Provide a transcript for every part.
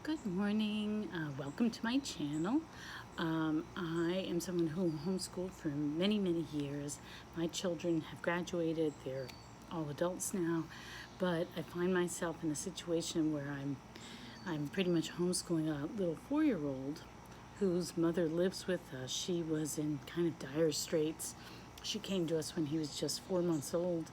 Good morning. Welcome to my channel. I am someone who homeschooled for many, many years. My children have graduated. They're all adults now, but I find myself in a situation where I'm pretty much homeschooling a little 4-year-old whose mother lives with us. She was in kind of dire straits. She came to us when he was just 4 months old.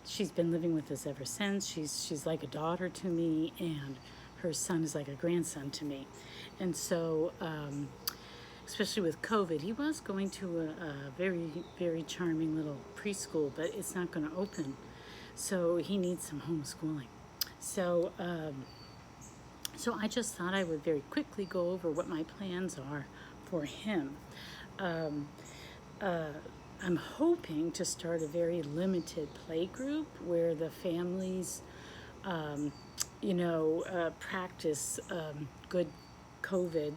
She's been living with us ever since. She's like a daughter to me, and her son is like a grandson to me. And so, especially with COVID, he was going to a very, very charming little preschool, but it's not going to open. So he needs some homeschooling. So, so I just thought I would very quickly go over what my plans are for him. I'm hoping to start a very limited play group where the families, practice good COVID,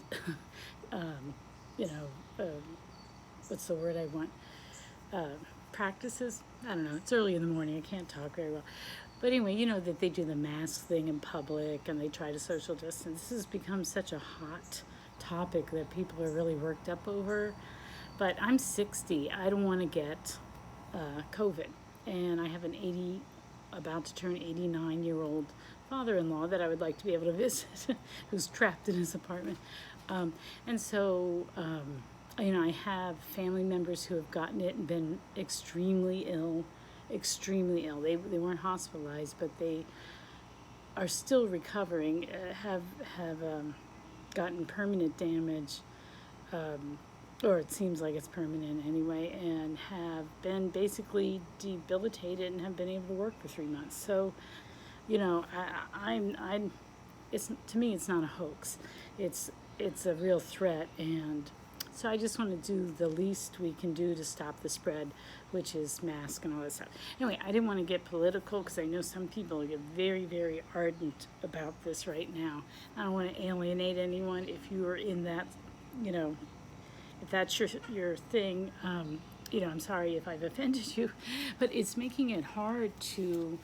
what's the word I want? Practices? I don't know. It's early in the morning. I can't talk very well. But anyway, that they do the mask thing in public and they try to social distance. This has become such a hot topic that people are really worked up over. But I'm 60. I don't want to get COVID. And I have an about to turn 89-year-old father-in-law that I would like to be able to visit, who's trapped in his apartment. And so, I have family members who have gotten it and been extremely ill. They weren't hospitalized, but they are still recovering, have gotten permanent damage, or it seems like it's permanent anyway, and have been basically debilitated and have been able to work for 3 months. So, to me, it's not a hoax. It's a real threat, and so I just want to do the least we can do to stop the spread, which is mask and all that stuff. Anyway, I didn't want to get political because I know some people get very, very ardent about this right now. I don't want to alienate anyone. If you are in that, if that's your thing, I'm sorry if I've offended you, but it's making it hard to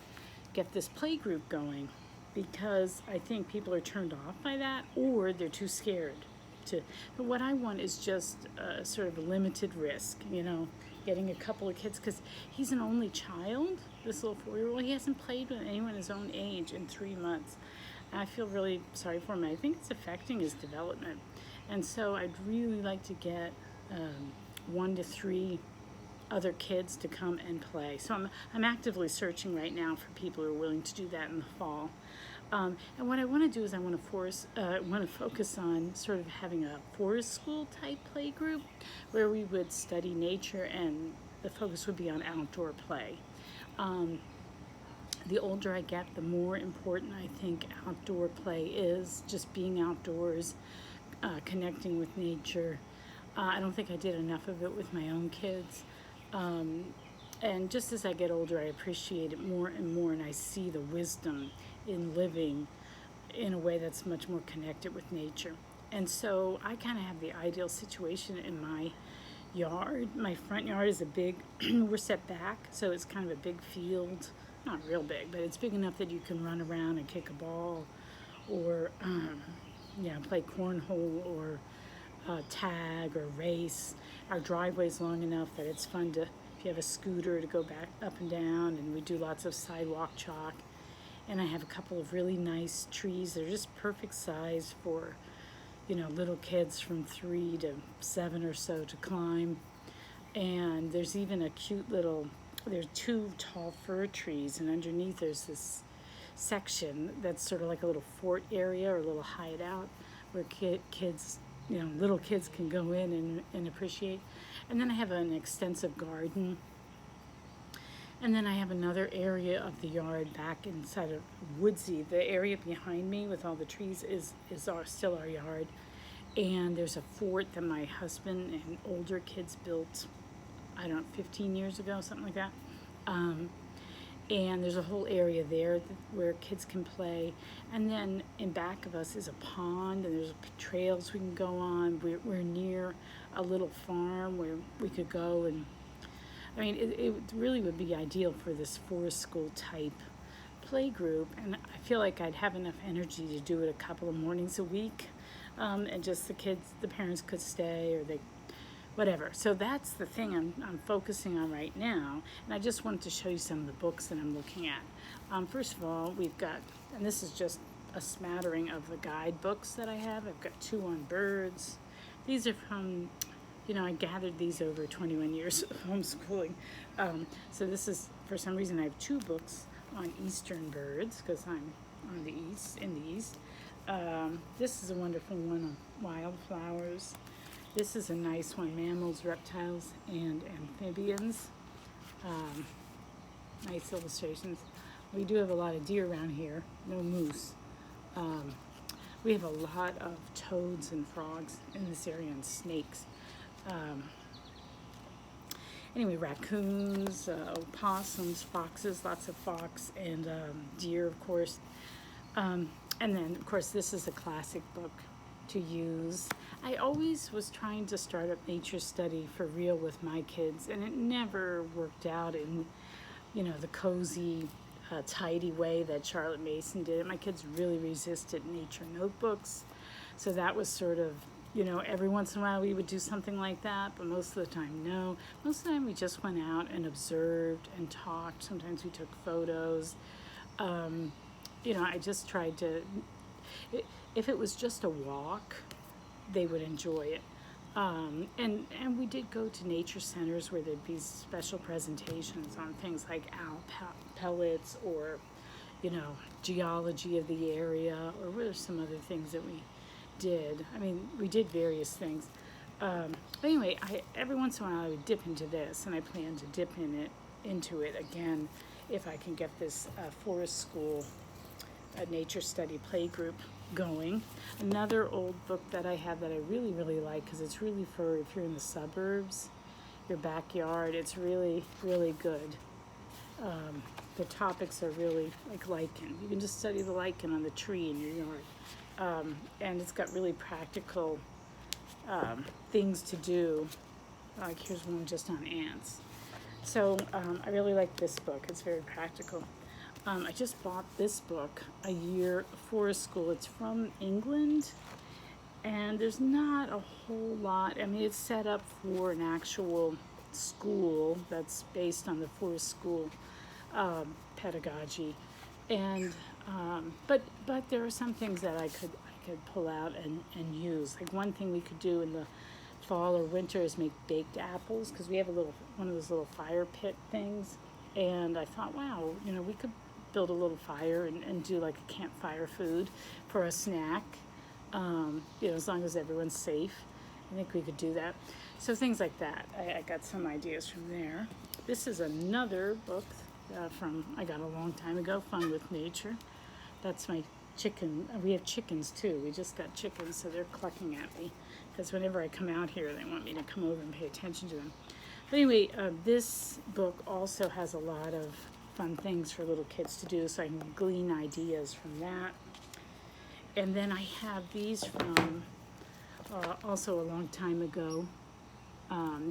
get this play group going because I think people are turned off by that or they're too scared to. But what I want is just sort of a limited risk, getting a couple of kids, because he's an only child, this little 4-year-old. He hasn't played with anyone his own age in 3 months. I feel really sorry for him. I think it's affecting his development. And so I'd really like to get 1 to 3 other kids to come and play. So I'm actively searching right now for people who are willing to do that in the fall. And what I want to do is I want to focus on sort of having a forest school type play group where we would study nature and the focus would be on outdoor play. The older I get, the more important I think outdoor play is, just being outdoors, connecting with nature. I don't think I did enough of it with my own kids. And just as I get older, I appreciate it more and more, and I see the wisdom in living in a way that's much more connected with nature. And so I kind of have the ideal situation in my yard. My front yard is we're set back, so it's kind of a big field. Not real big, but it's big enough that you can run around and kick a ball or, play cornhole or tag or race. Our driveway's long enough that it's fun to, if you have a scooter, to go back up and down, and we do lots of sidewalk chalk. And I have a couple of really nice trees. They're just perfect size for, little kids from 3 to 7 or so to climb. And there's even a cute there's 2 tall fir trees, and underneath there's this section that's sort of like a little fort area or a little hideout where kids, little kids can go in and appreciate. And then I have an extensive garden. And then I have another area of the yard back inside of woodsy. The area behind me with all the trees is still our yard. And there's a fort that my husband and older kids built, 15 years ago, something like that. And there's a whole area there where kids can play. And then in back of us is a pond, and there's trails we can go on. We're near a little farm where we could go, and it really would be ideal for this forest school type playgroup, and I feel like I'd have enough energy to do it a couple of mornings a week, and just the parents could stay, or they, whatever. So that's the thing I'm focusing on right now, and I just wanted to show you some of the books that I'm looking at. First of all, we've got, and this is just a smattering of the guidebooks that I have. I've got 2 on birds. These are from, I gathered these over 21 years of homeschooling. So this is, for some reason, I have 2 books on eastern birds, because I'm on the east, in the east. This is a wonderful one on wildflowers. This is a nice one, mammals, reptiles, and amphibians. Nice illustrations. We do have a lot of deer around here, no moose. We have a lot of toads and frogs in this area, and snakes. Anyway, raccoons, opossums, foxes, lots of fox, and deer, of course. And then, of course, this is a classic book to use. I always was trying to start up nature study for real with my kids, and it never worked out in, the cozy, tidy way that Charlotte Mason did it. My kids really resisted nature notebooks, so that was sort of, every once in a while we would do something like that, but most of the time, no. Most of the time we just went out and observed and talked. Sometimes we took photos. I just tried to, if it was just a walk, they would enjoy it. And we did go to nature centers where there'd be special presentations on things like owl pellets, or, geology of the area, or what are some other things that we did. I mean, we did various things. But anyway, every once in a while I would dip into this, and I plan to dip into it again if I can get this Forest School nature study playgroup going. Another old book that I have that I really, really like, because it's really for if you're in the suburbs, your backyard, it's really, really good. The topics are really like lichen. You can just study the lichen on the tree in your yard. And it's got really practical things to do. Like here's one just on ants. So I really like this book. It's very practical. I just bought this book a year, Forest School. It's from England, and there's not a whole lot. I mean, it's set up for an actual school that's based on the Forest School pedagogy, and but there are some things that I could pull out and use. Like one thing we could do in the fall or winter is make baked apples, because we have one of those little fire pit things, and I thought, wow, we could build a little fire and do like a campfire food for a snack, as long as everyone's safe. I think we could do that. So things like that. I got some ideas from there. This is another book I got a long time ago, Fun with Nature. That's my chicken. We have chickens too. We just got chickens, so they're clucking at me, because whenever I come out here, they want me to come over and pay attention to them. But anyway, this book also has a lot of fun things for little kids to do, so I can glean ideas from that. And then I have these from also a long time ago.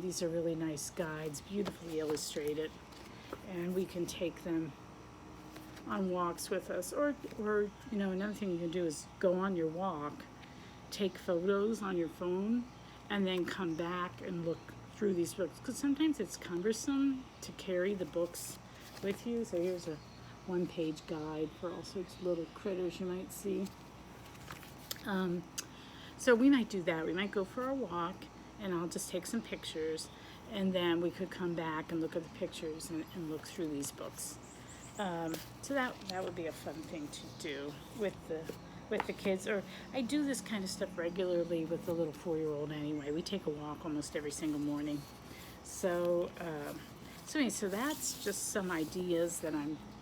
These are really nice guides, beautifully illustrated, and we can take them on walks with us. Or another thing you can do is go on your walk, take photos on your phone, and then come back and look through these books, because sometimes it's cumbersome to carry the books with you. So here's a one-page guide for all sorts of little critters you might see. So we might do that. We might go for a walk, and I'll just take some pictures, and then we could come back and look at the pictures and look through these books. So that would be a fun thing to do with the kids. Or I do this kind of stuff regularly with the little 4-year-old anyway. We take a walk almost every single morning. So so that's just some ideas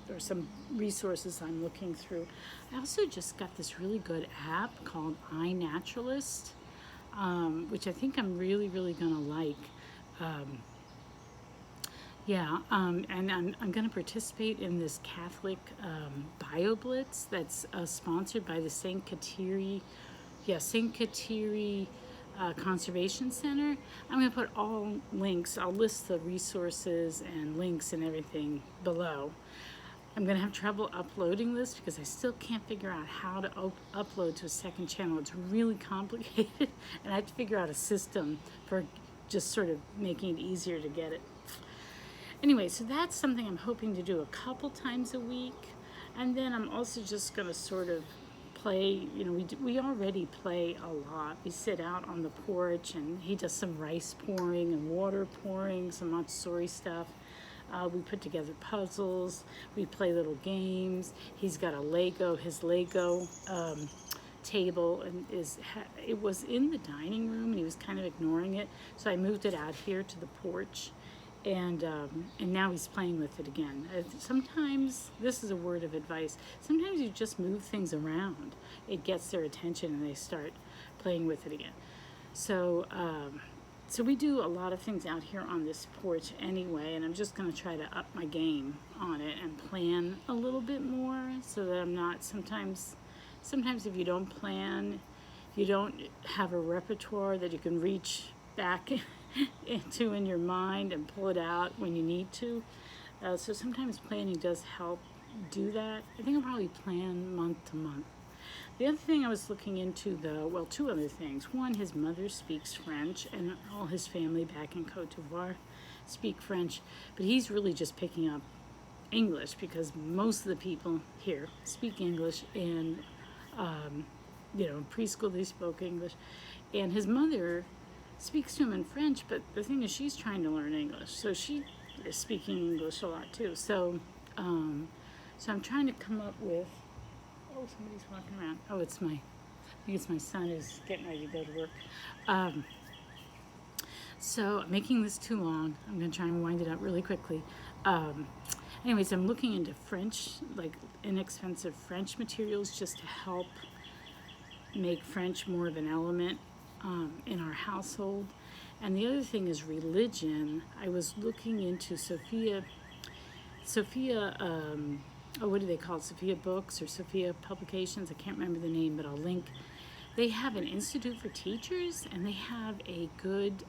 or some resources I'm looking through. I also just got this really good app called iNaturalist, which I think I'm really, really gonna like. And I'm going to participate in this Catholic BioBlitz that's sponsored by the St. Kateri Conservation Center. I'm going to put all links. I'll list the resources and links and everything below. I'm going to have trouble uploading this because I still can't figure out how to upload to a second channel. It's really complicated, and I have to figure out a system for just sort of making it easier to get it. Anyway, so that's something I'm hoping to do a couple times a week. And then I'm also just going to sort of play, you know, we already play a lot. We sit out on the porch, and he does some rice pouring and water pouring, some Montessori stuff. We put together puzzles. We play little games. He's got his Lego table, and it was in the dining room, and he was kind of ignoring it. So I moved it out here to the porch, and now he's playing with it again. Sometimes, this is a word of advice, sometimes you just move things around. It gets their attention, and they start playing with it again. So we do a lot of things out here on this porch anyway, and I'm just going to try to up my game on it and plan a little bit more so that I'm not, sometimes if you don't plan, you don't have a repertoire that you can reach back into in your mind and pull it out when you need to. So sometimes planning does help do that. I think I'll probably plan month to month. The other thing I was looking into, though, well, two other things. One, his mother speaks French, and all his family back in Côte d'Ivoire speak French, but he's really just picking up English because most of the people here speak English, and you know, in preschool they spoke English, and his mother speaks to him in French, but the thing is she's trying to learn English, so she is speaking English a lot too. So I'm trying to come up with, oh, somebody's walking around. Oh, I think it's my son who's getting ready to go to work. So I'm making this too long. I'm going to try and wind it up really quickly. Anyways, I'm looking into French, like inexpensive French materials, just to help make French more of an element in our household. And the other thing is religion. I was looking into Sophia, what do they call it? Sophia Books or Sophia Publications? I can't remember the name, but I'll link. They have an institute for teachers, and they have a good,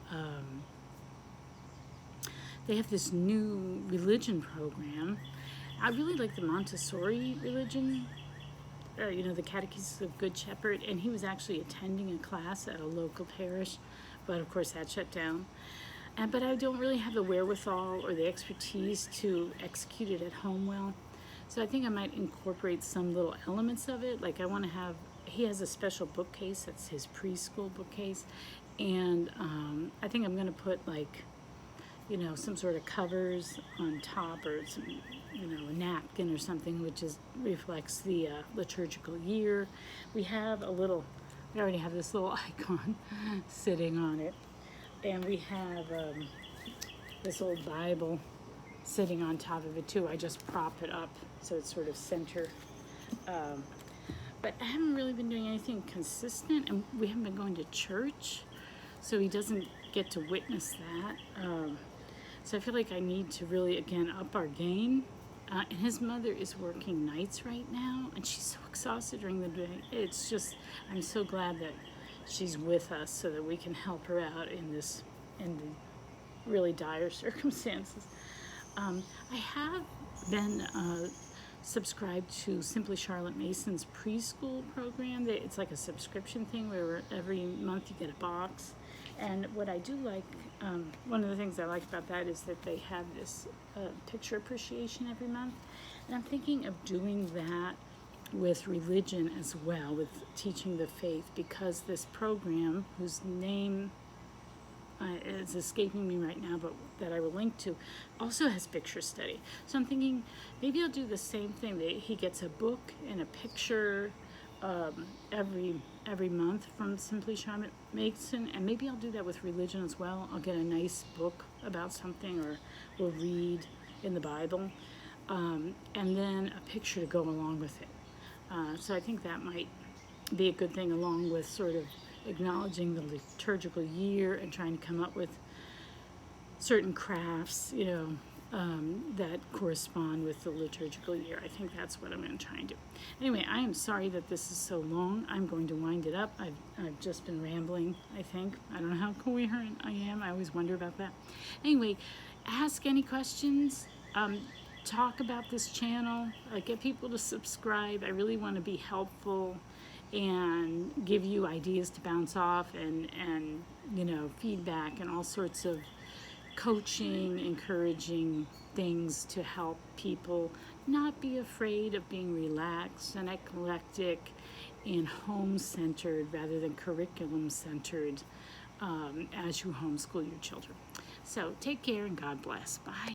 they have this new religion program. I really like the Montessori religion, you know, the Catechism of Good Shepherd, and he was actually attending a class at a local parish, but of course that shut down. But I don't really have the wherewithal or the expertise to execute it at home well. So I think I might incorporate some little elements of it. Like I want to have, he has a special bookcase, that's his preschool bookcase. And I think I'm going to put like, you know, some sort of covers on top, or some, you know, a napkin or something, which reflects the liturgical year. We already have this little icon sitting on it. And we have this old Bible sitting on top of it too. I just prop it up so it's sort of center. But I haven't really been doing anything consistent, and we haven't been going to church, so he doesn't get to witness that. So I feel like I need to really, again, up our game. And his mother is working nights right now, and she's so exhausted during the day. It's just, I'm so glad that she's with us so that we can help her out in the really dire circumstances. I have been subscribed to Simply Charlotte Mason's preschool program. It's like a subscription thing where every month you get a box. And what I do like, one of the things I like about that is that they have this picture appreciation every month. And I'm thinking of doing that with religion as well, with teaching the faith, because this program, whose name is escaping me right now, but that I will link to, also has picture study. So I'm thinking maybe I'll do the same thing. He gets a book and a picture every month from Simply Charlotte Mason, and maybe I'll do that with religion as well. I'll get a nice book about something, or we'll read in the Bible, and then a picture to go along with it. So I think that might be a good thing, along with sort of acknowledging the liturgical year and trying to come up with certain crafts, you know, that correspond with the liturgical year. I think that's what I'm going to try and do. Anyway, I am sorry that this is so long. I'm going to wind it up. I've just been rambling, I think. I don't know how coherent I am. I always wonder about that. Anyway, ask any questions. talk about this channel, get people to subscribe. I really want to be helpful and give you ideas to bounce off, and feedback and all sorts of coaching, encouraging things to help people not be afraid of being relaxed and eclectic and home-centered rather than curriculum-centered as you homeschool your children. So take care and God bless. Bye.